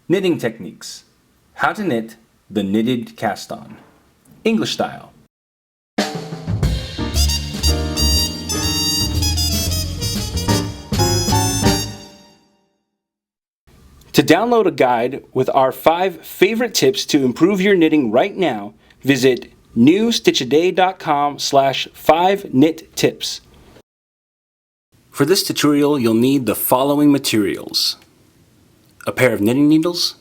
Knitting techniques. How to knit the knitted cast-on. English style. To download a guide with our 5 favorite tips to improve your knitting right now, visit newstitchaday.com/5knittips. For this tutorial, you'll need the following materials: a pair of knitting needles,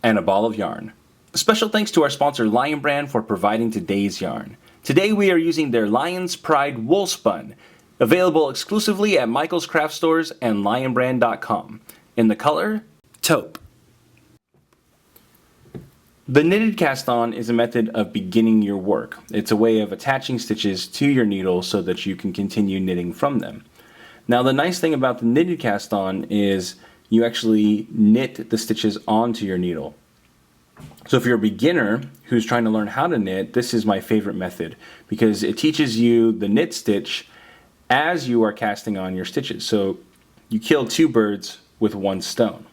and a ball of yarn. Special thanks to our sponsor Lion Brand for providing today's yarn. Today we are using their Lion's Pride Woolspun, available exclusively at Michael's Craft Stores and lionbrand.com, in the color Taupe. The knitted cast-on is a method of beginning your work. It's a way of attaching stitches to your needle so that you can continue knitting from them. Now the nice thing about the knitted cast-on is you actually knit the stitches onto your needle. So if you're a beginner who's trying to learn how to knit, this is my favorite method because it teaches you the knit stitch as you are casting on your stitches. So you kill 2 birds with 1 stone.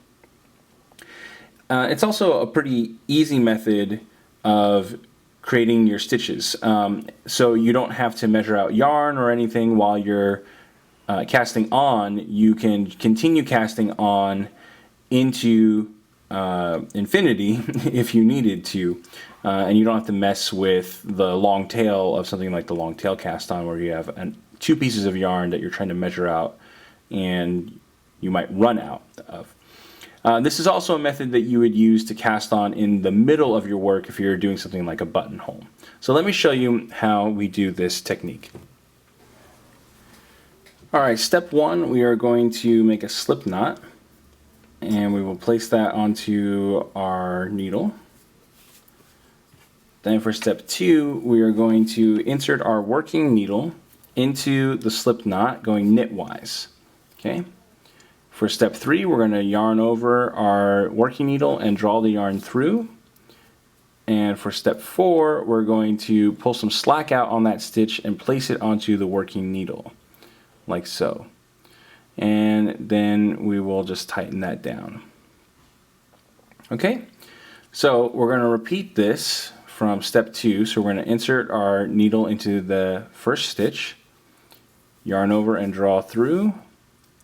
It's also a pretty easy method of creating your stitches. So you don't have to measure out yarn or anything while you're casting on. You can continue casting on into infinity if you needed to, and you don't have to mess with the long tail of something like the long tail cast on where you have 2 pieces of yarn that you're trying to measure out and you might run out of. This is also a method that you would use to cast on in the middle of your work if you're doing something like a buttonhole. So let me show you how we do this technique. Alright, step 1, we are going to make a slip knot, and we will place that onto our needle. Then for step 2, we are going to insert our working needle into the slip knot going knitwise. Okay. For step 3, we're going to yarn over our working needle and draw the yarn through. And for step 4, we're going to pull some slack out on that stitch and place it onto the working needle, like so. And then we will just tighten that down. Okay, so we're going to repeat this from step 2. So we're going to insert our needle into the first stitch, yarn over and draw through.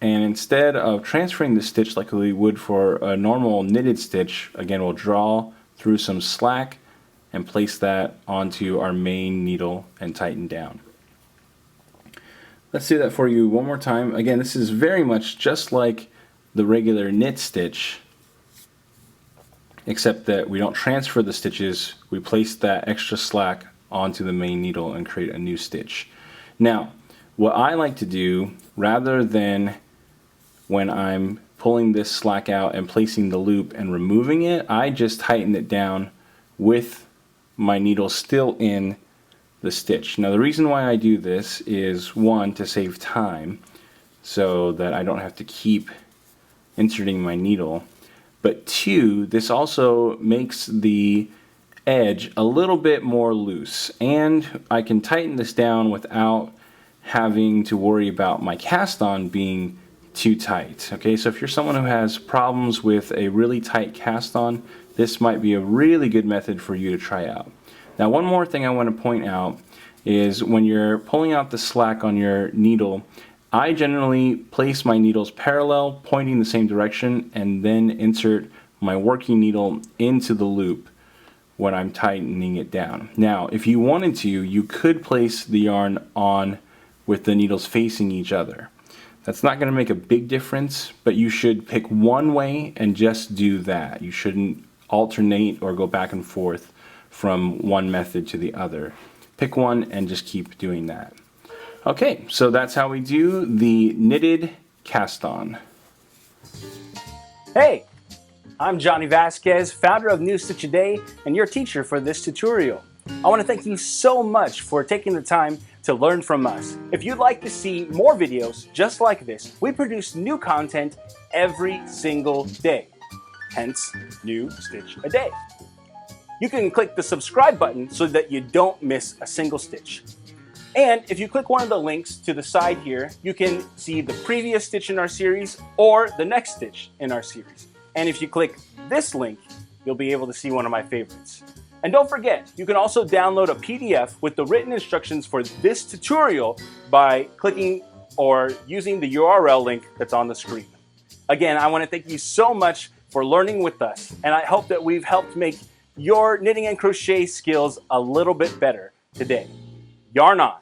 And instead of transferring the stitch like we would for a normal knitted stitch, again we'll draw through some slack and place that onto our main needle and tighten down. Let's do that for you one more time. Again, this is very much just like the regular knit stitch, except that we don't transfer the stitches, we place that extra slack onto the main needle and create a new stitch. Now, what I like to do, rather than when I'm pulling this slack out and placing the loop and removing it, I just tighten it down with my needle still in the stitch. Now the reason why I do this is 1, to save time so that I don't have to keep inserting my needle, but 2, this also makes the edge a little bit more loose, and I can tighten this down without having to worry about my cast on being too tight. Okay, so if you're someone who has problems with a really tight cast on, this might be a really good method for you to try out. Now one more thing I want to point out is when you're pulling out the slack on your needle, I generally place my needles parallel, pointing the same direction, and then insert my working needle into the loop when I'm tightening it down. Now if you wanted to, you could place the yarn on with the needles facing each other. That's not going to make a big difference, but you should pick one way and just do that. You shouldn't alternate or go back and forth from one method to the other. Pick one and just keep doing that. Okay, so that's how we do the knitted cast-on. Hey, I'm Johnny Vasquez, founder of New Stitch a Day and your teacher for this tutorial. I want to thank you so much for taking the time to learn from us. If you'd like to see more videos just like this, we produce new content every single day, hence New Stitch a Day. You can click the subscribe button so that you don't miss a single stitch. And if you click one of the links to the side here, you can see the previous stitch in our series or the next stitch in our series. And if you click this link, you'll be able to see one of my favorites. And don't forget, you can also download a PDF with the written instructions for this tutorial by clicking or using the URL link that's on the screen. Again, I want to thank you so much for learning with us, and I hope that we've helped make your knitting and crochet skills a little bit better today. Yarn on!